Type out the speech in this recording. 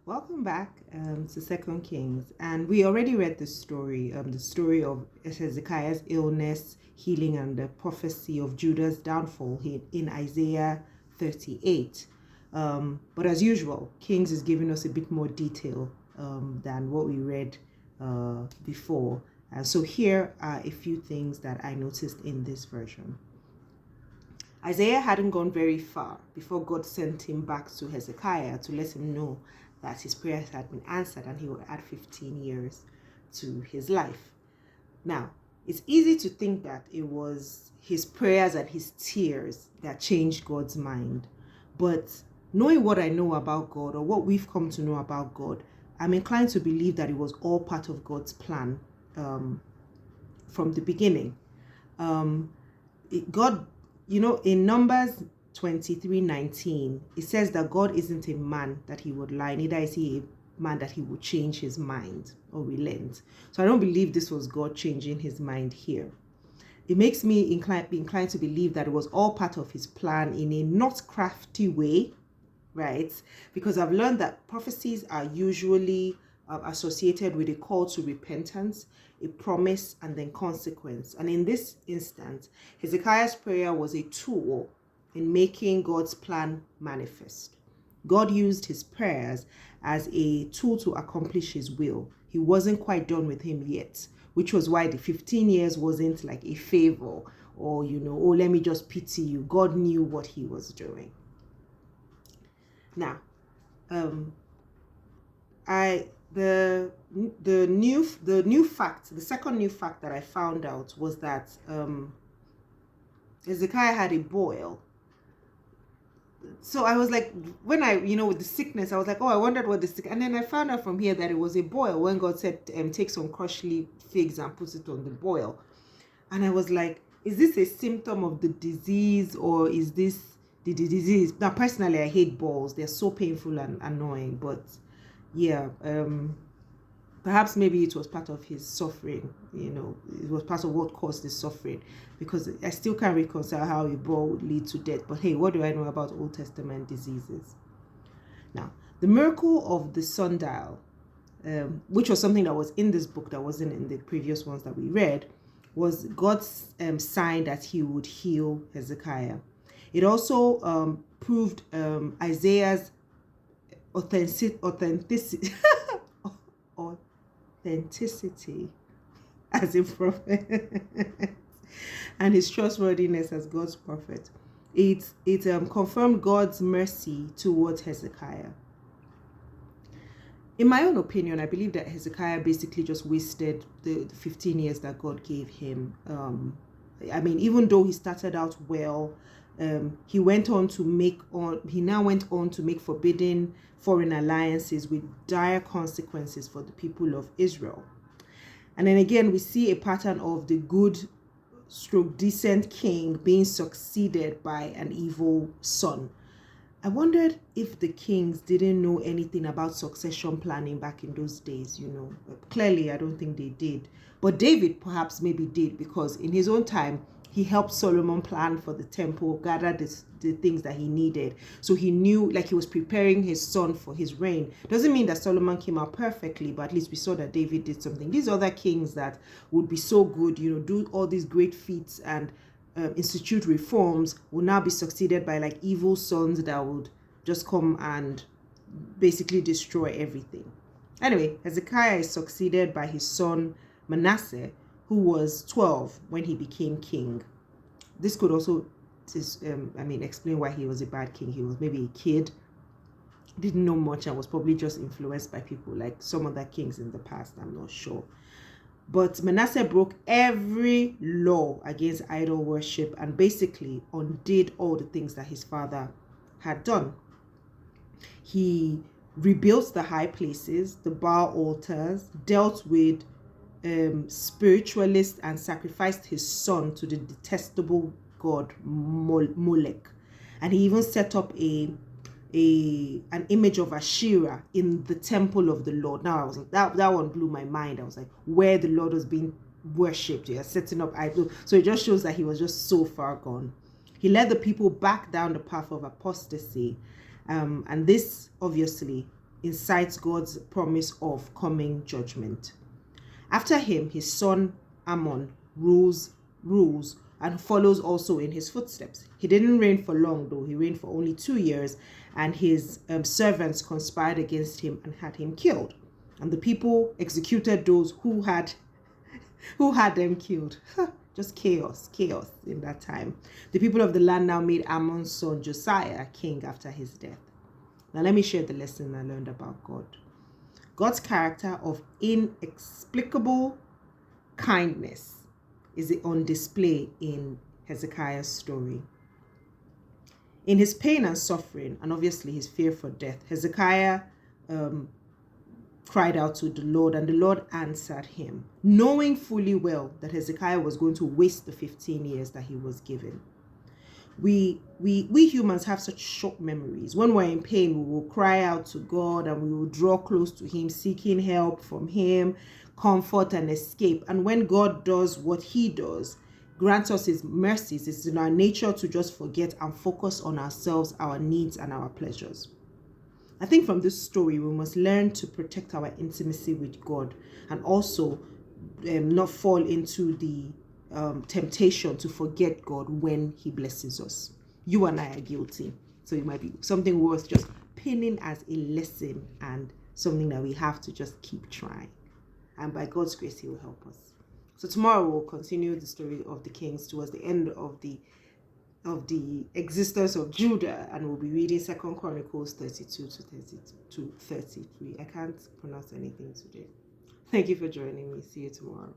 Welcome back to Second Kings, and we already read the story of Hezekiah's illness, healing, and the prophecy of Judah's downfall in Isaiah 38. But as usual, Kings is giving us a bit more detail than what we read before. And so here are a few things that I noticed in this version. Isaiah hadn't gone very far before God sent him back to Hezekiah to let him know that his prayers had been answered and he would add 15 years to his life. Now, it's easy to think that it was his prayers and his tears that changed God's mind. But knowing what I know about God, or what we've come to know about God, I'm inclined to believe that it was all part of God's plan from the beginning. God, in Numbers 23:19, it says that God isn't a man that he would lie, neither is he a man that he would change his mind or relent. So I don't believe this was God changing his mind here. It makes me inclined to believe that it was all part of his plan in a not crafty way, right? Because I've learned that prophecies are usually associated with a call to repentance, a promise, and then consequence. And in this instance, Hezekiah's prayer was a tool in making God's plan manifest. God used his prayers as a tool to accomplish his will. He wasn't quite done with him yet, which was why the 15 years wasn't like a favor or, oh, let me just pity you. God knew what he was doing. Now, the second new fact that I found out was that Hezekiah had a boil. So I was like, when I, with the sickness, I was like, oh, I wondered what the sick. And then I found out from here that it was a boil when God said, take some crushed leaf figs and put it on the boil. And I was like, is this a symptom of the disease, or is this the disease? Now, personally, I hate boils. They're so painful and annoying. But yeah, perhaps maybe it was part of his suffering. It was part of what caused his suffering, because I still can't reconcile how a boil would lead to death. But hey, what do I know about Old Testament diseases? Now, the miracle of the sundial, which was something that was in this book that wasn't in the previous ones that we read, was God's sign that he would heal Hezekiah. It also proved Isaiah's authenticity as a prophet and his trustworthiness as God's prophet. It confirmed God's mercy towards Hezekiah. In my own opinion, I believe that Hezekiah basically just wasted the 15 years that God gave him. Even though he started out well, he now went on to make forbidden foreign alliances with dire consequences for the people of Israel. And then again, we see a pattern of the good / decent king being succeeded by an evil son. I wondered if the kings didn't know anything about succession planning back in those days. Clearly, I don't think they did. But David perhaps maybe did, because in his own time, he helped Solomon plan for the temple, gather the things that he needed. So he knew, like, he was preparing his son for his reign. Doesn't mean that Solomon came out perfectly, but at least we saw that David did something. These other kings that would be so good, do all these great feats and institute reforms, will now be succeeded by like evil sons that would just come and basically destroy everything. Anyway, Hezekiah is succeeded by his son Manasseh, who was 12 when he became king. This could also explain why he was a bad king. He was maybe a kid, didn't know much, and was probably just influenced by people like some other kings in the past. I'm not sure. But Manasseh broke every law against idol worship and basically undid all the things that his father had done. He rebuilt the high places, the Baal altars, dealt with spiritualists, and sacrificed his son to the detestable god Molech. And he even set up an image of Asherah in the temple of the Lord. Now I was like, that one blew my mind. I was like, where the Lord was being worshipped, you're setting up idols. So it just shows that he was just so far gone. He led the people back down the path of apostasy, and this obviously incites God's promise of coming judgment. After him, his son Ammon rules and follows also in his footsteps. He didn't reign for long, though. He reigned for only 2 years, and his servants conspired against him and had him killed. And the people executed those who had them killed. Just chaos in that time. The people of the land now made Ammon's son Josiah king after his death. Now let me share the lesson I learned about God. God's character of inexplicable kindness is on display in Hezekiah's story. In his pain and suffering, and obviously his fear for death, Hezekiah cried out to the Lord, and the Lord answered him, knowing fully well that Hezekiah was going to waste the 15 years that he was given. We humans have such short memories. When we're in pain, we will cry out to God and we will draw close to him, seeking help from him, comfort and escape. And when God does what he does, grants us his mercies, it's in our nature to just forget and focus on ourselves, our needs and our pleasures. I think from this story, we must learn to protect our intimacy with God and also not fall into the temptation to forget God when he blesses us. You and I are guilty. So it might be something worth just pinning as a lesson and something that we have to just keep trying. And by God's grace, he will help us. So tomorrow we'll continue the story of the kings towards the end of the existence of Judah, and we'll be reading 2 Chronicles 32 to 33. I can't pronounce anything today. Thank you for joining me. See you tomorrow.